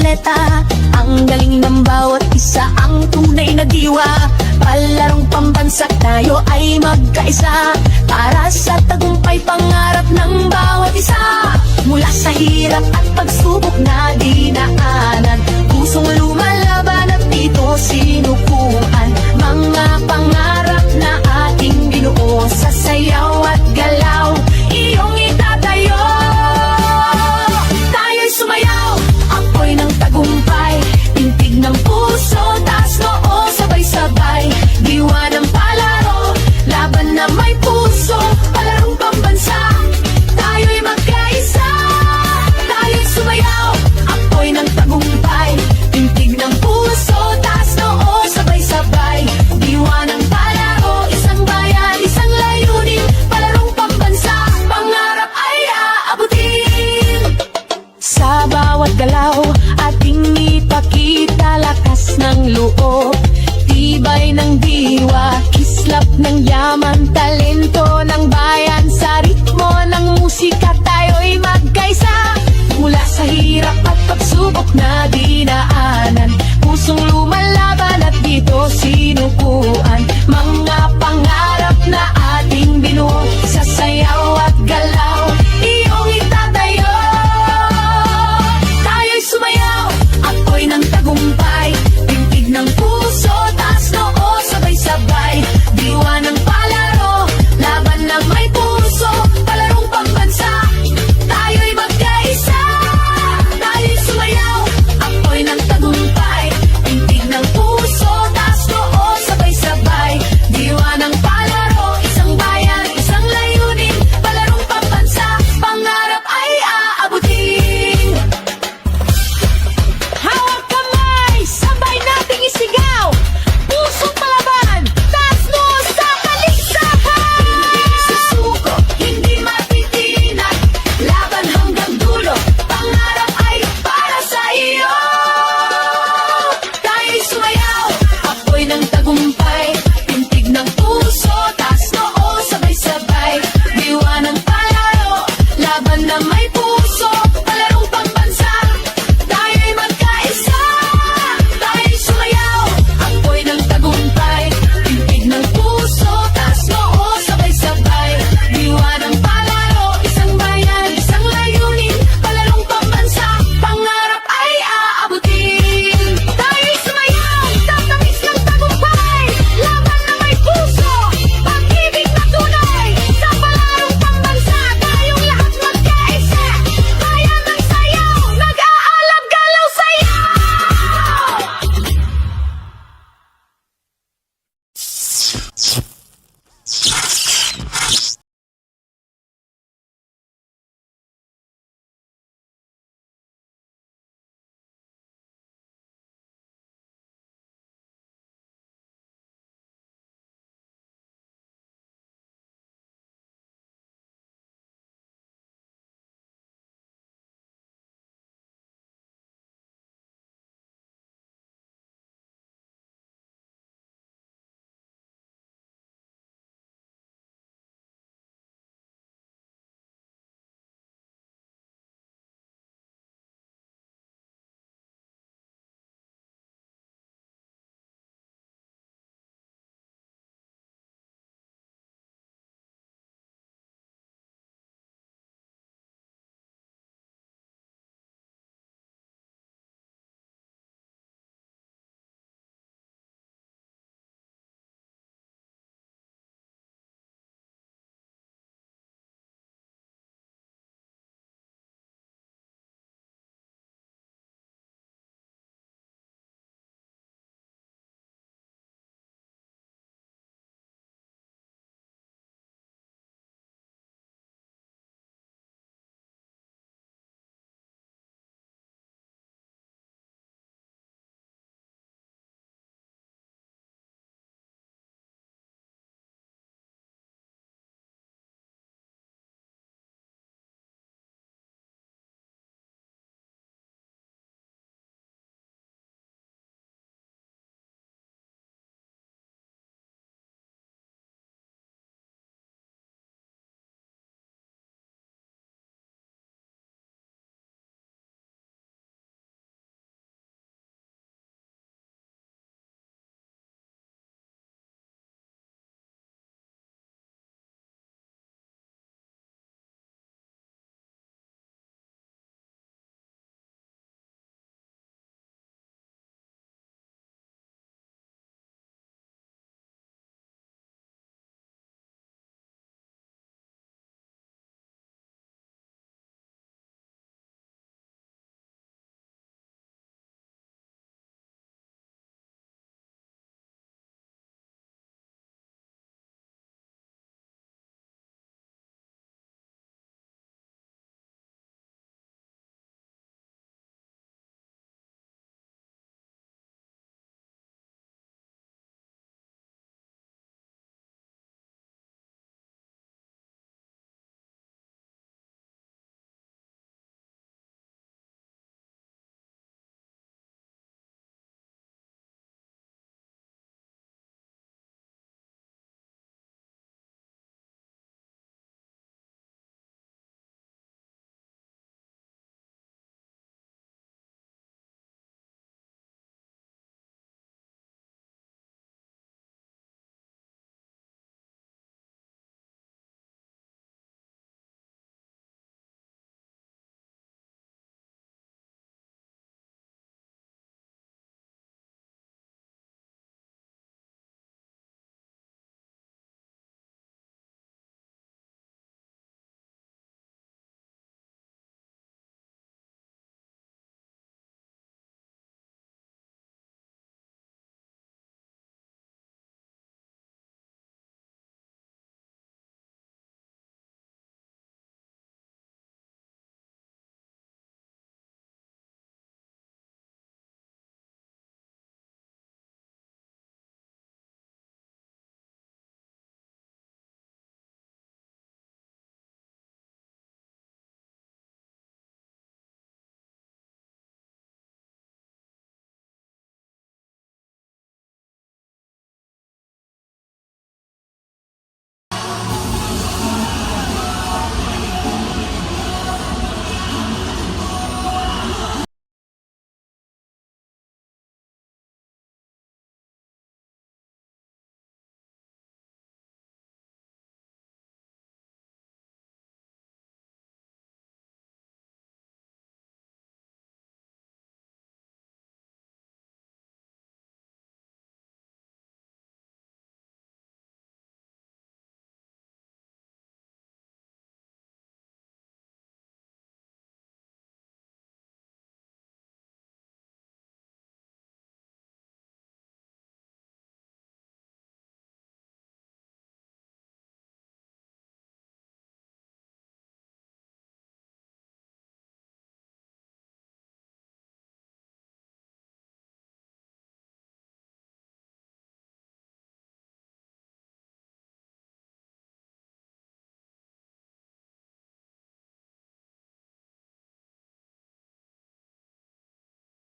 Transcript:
atleta. Ang galing ng bawat isa, ang tunay na diwa. Palarong pambansa, tayo ay magkaisa. Para sa tagumpay, pangarap ng bawat isa. Mula sa hirap at pagsubok na dinaanan, pusong lumalaban at dito sinukuan. Mga pangarap na ating binuo, sa sayaw at galaw iyong itatayo. Tayo'y sumayaw, apoy ng tagumpay, tintig ng puso, taas noo, sabay-sabay. Diwa ng palaro, laban na may puso, palarong pambansa, tayo'y magkaisa. Tayo'y sumayaw, apoy ng tagumpay, tintig ng puso, taas noo, sabay-sabay. Diwa ng palaro, isang bayan, isang layunin, palarong pambansa, pangarap ay aabutin. Sa bawat galaw, ating ipakita lakas ng loob, tibay ng diwa, kislap ng yaman, talento ng bayan. Sa ritmo ng musika, tayo'y magkaisa. Mula sa hirap at pagsubok na dinaanan, pusong lumalaban at dito sinukuan. Mga pangarap na ating binuo,